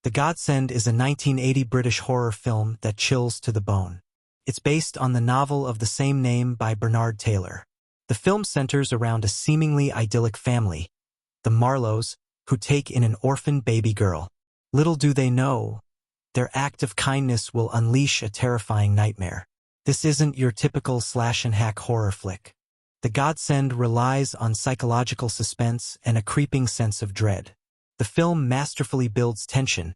The Godsend is a 1980 British horror film that chills to the bone. It's based on the novel of the same name by Bernard Taylor. The film centers around a seemingly idyllic family, the Marlowes, who take in an orphan baby girl. Little do they know, their act of kindness will unleash a terrifying nightmare. This isn't your typical slash-and-hack horror flick. The Godsend relies on psychological suspense and a creeping sense of dread. The film masterfully builds tension,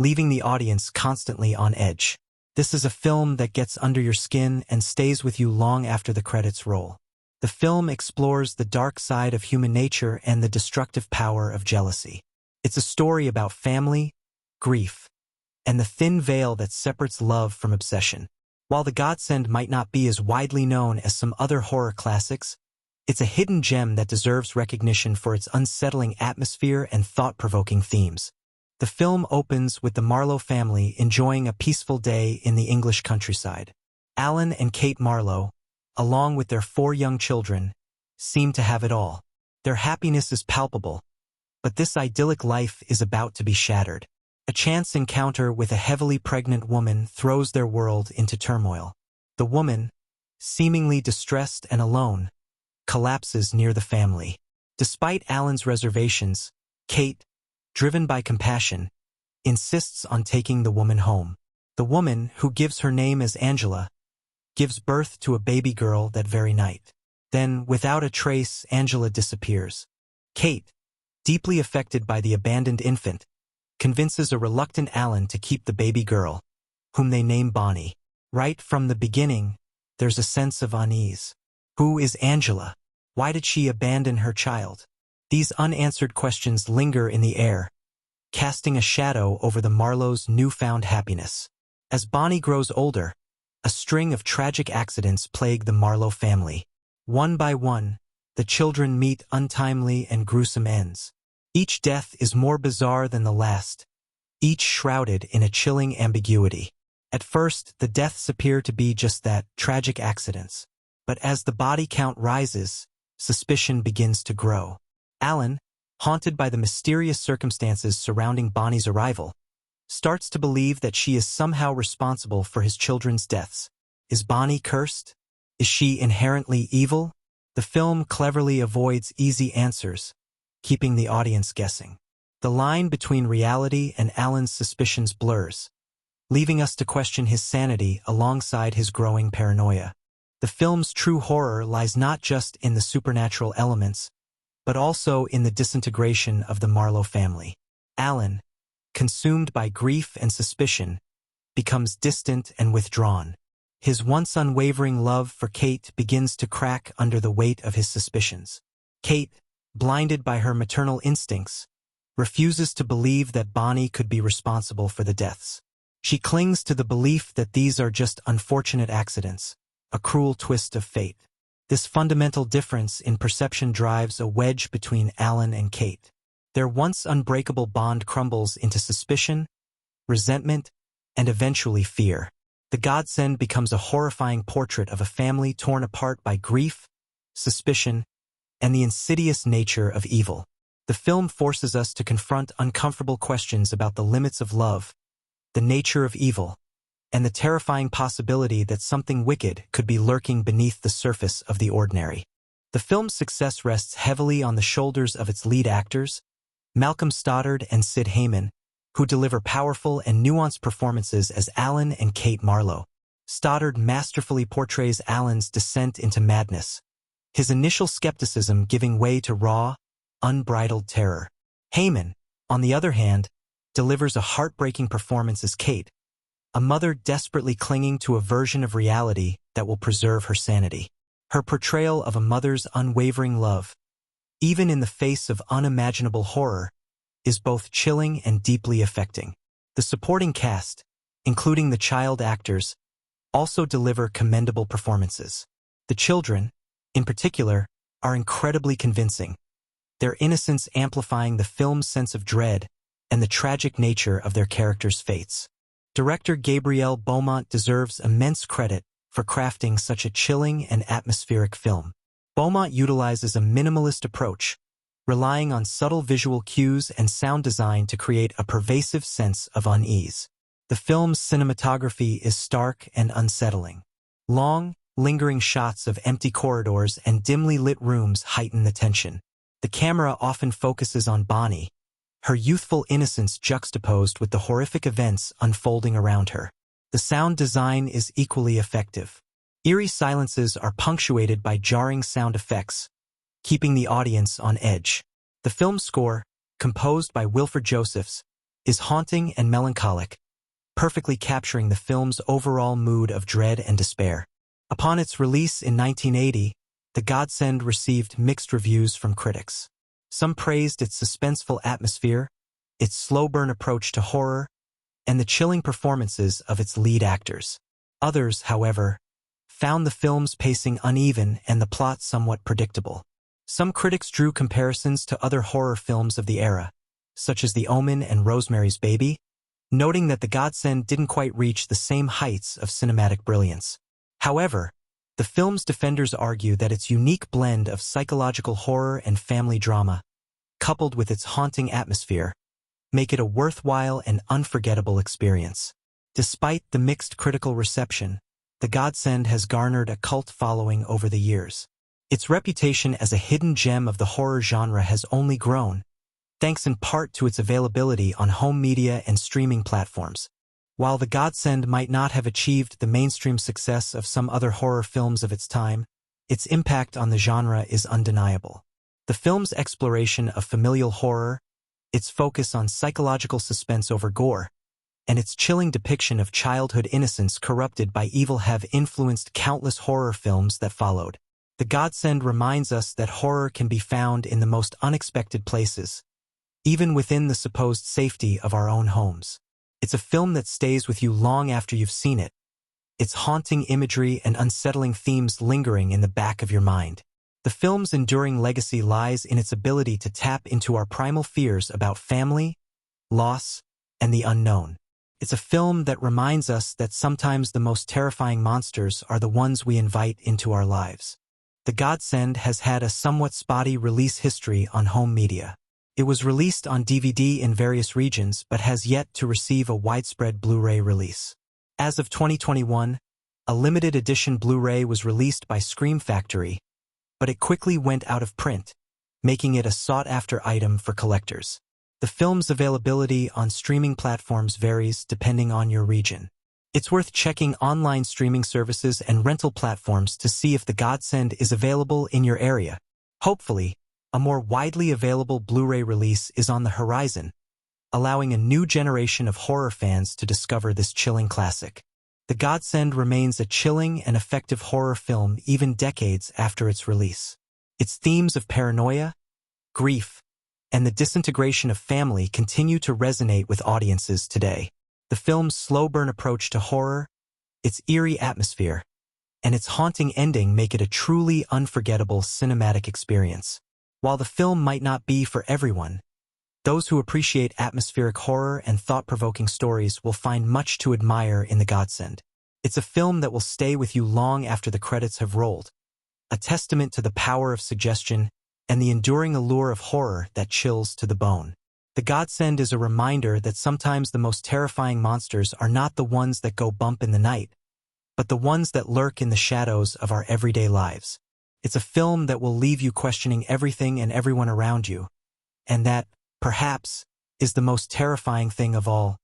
leaving the audience constantly on edge. This is a film that gets under your skin and stays with you long after the credits roll. The film explores the dark side of human nature and the destructive power of jealousy. It's a story about family, grief, and the thin veil that separates love from obsession. While The Godsend might not be as widely known as some other horror classics, it's a hidden gem that deserves recognition for its unsettling atmosphere and thought-provoking themes. The film opens with the Marlowe family enjoying a peaceful day in the English countryside. Alan and Kate Marlowe, along with their 4 young children, seem to have it all. Their happiness is palpable, but this idyllic life is about to be shattered. A chance encounter with a heavily pregnant woman throws their world into turmoil. The woman, seemingly distressed and alone, collapses near the family. Despite Alan's reservations, Kate, driven by compassion, insists on taking the woman home. The woman, who gives her name as Angela, gives birth to a baby girl that very night. Then, without a trace, Angela disappears. Kate, deeply affected by the abandoned infant, convinces a reluctant Alan to keep the baby girl, whom they name Bonnie. Right from the beginning, there's a sense of unease. Who is Angela? Why did she abandon her child? These unanswered questions linger in the air, casting a shadow over the Marlowes' newfound happiness. As Bonnie grows older, a string of tragic accidents plague the Marlowe family. One by one, the children meet untimely and gruesome ends. Each death is more bizarre than the last, each shrouded in a chilling ambiguity. At first, the deaths appear to be just that, tragic accidents. But as the body count rises, suspicion begins to grow. Alan, haunted by the mysterious circumstances surrounding Bonnie's arrival, starts to believe that she is somehow responsible for his children's deaths. Is Bonnie cursed? Is she inherently evil? The film cleverly avoids easy answers, keeping the audience guessing. The line between reality and Alan's suspicions blurs, leaving us to question his sanity alongside his growing paranoia. The film's true horror lies not just in the supernatural elements, but also in the disintegration of the Marlowe family. Alan, consumed by grief and suspicion, becomes distant and withdrawn. His once unwavering love for Kate begins to crack under the weight of his suspicions. Kate, blinded by her maternal instincts, refuses to believe that Bonnie could be responsible for the deaths. She clings to the belief that these are just unfortunate accidents, a cruel twist of fate. This fundamental difference in perception drives a wedge between Alan and Kate. Their once unbreakable bond crumbles into suspicion, resentment, and eventually fear. The Godsend becomes a horrifying portrait of a family torn apart by grief, suspicion, and the insidious nature of evil. The film forces us to confront uncomfortable questions about the limits of love, the nature of evil, and the terrifying possibility that something wicked could be lurking beneath the surface of the ordinary. The film's success rests heavily on the shoulders of its lead actors, Malcolm Stoddard and Sid Heyman, who deliver powerful and nuanced performances as Alan and Kate Marlowe. Stoddard masterfully portrays Alan's descent into madness, his initial skepticism giving way to raw, unbridled terror. Heyman, on the other hand, delivers a heartbreaking performance as Kate, a mother desperately clinging to a version of reality that will preserve her sanity. Her portrayal of a mother's unwavering love, even in the face of unimaginable horror, is both chilling and deeply affecting. The supporting cast, including the child actors, also deliver commendable performances. The children, in particular, are incredibly convincing, their innocence amplifying the film's sense of dread and the tragic nature of their characters' fates. Director Gabrielle Beaumont deserves immense credit for crafting such a chilling and atmospheric film. Beaumont utilizes a minimalist approach, relying on subtle visual cues and sound design to create a pervasive sense of unease. The film's cinematography is stark and unsettling. Long, lingering shots of empty corridors and dimly lit rooms heighten the tension. The camera often focuses on Bonnie, her youthful innocence juxtaposed with the horrific events unfolding around her. The sound design is equally effective. Eerie silences are punctuated by jarring sound effects, keeping the audience on edge. The film score, composed by Wilfred Josephs, is haunting and melancholic, perfectly capturing the film's overall mood of dread and despair. Upon its release in 1980, The Godsend received mixed reviews from critics. Some praised its suspenseful atmosphere, its slow-burn approach to horror, and the chilling performances of its lead actors. Others, however, found the film's pacing uneven and the plot somewhat predictable. Some critics drew comparisons to other horror films of the era, such as The Omen and Rosemary's Baby, noting that The Godsend didn't quite reach the same heights of cinematic brilliance. However, the film's defenders argue that its unique blend of psychological horror and family drama, coupled with its haunting atmosphere, make it a worthwhile and unforgettable experience. Despite the mixed critical reception, The Godsend has garnered a cult following over the years. Its reputation as a hidden gem of the horror genre has only grown, thanks in part to its availability on home media and streaming platforms. While The Godsend might not have achieved the mainstream success of some other horror films of its time, its impact on the genre is undeniable. The film's exploration of familial horror, its focus on psychological suspense over gore, and its chilling depiction of childhood innocence corrupted by evil have influenced countless horror films that followed. The Godsend reminds us that horror can be found in the most unexpected places, even within the supposed safety of our own homes. It's a film that stays with you long after you've seen it, its haunting imagery and unsettling themes lingering in the back of your mind. The film's enduring legacy lies in its ability to tap into our primal fears about family, loss, and the unknown. It's a film that reminds us that sometimes the most terrifying monsters are the ones we invite into our lives. The Godsend has had a somewhat spotty release history on home media. It was released on DVD in various regions but has yet to receive a widespread Blu-ray release. As of 2021, a limited edition Blu-ray was released by Scream Factory, but it quickly went out of print, making it a sought-after item for collectors. The film's availability on streaming platforms varies depending on your region. It's worth checking online streaming services and rental platforms to see if The Godsend is available in your area. Hopefully, a more widely available Blu-ray release is on the horizon, allowing a new generation of horror fans to discover this chilling classic. The Godsend remains a chilling and effective horror film even decades after its release. Its themes of paranoia, grief, and the disintegration of family continue to resonate with audiences today. The film's slow-burn approach to horror, its eerie atmosphere, and its haunting ending make it a truly unforgettable cinematic experience. While the film might not be for everyone, those who appreciate atmospheric horror and thought-provoking stories will find much to admire in The Godsend. It's a film that will stay with you long after the credits have rolled, a testament to the power of suggestion and the enduring allure of horror that chills to the bone. The Godsend is a reminder that sometimes the most terrifying monsters are not the ones that go bump in the night, but the ones that lurk in the shadows of our everyday lives. It's a film that will leave you questioning everything and everyone around you, and that, perhaps, is the most terrifying thing of all.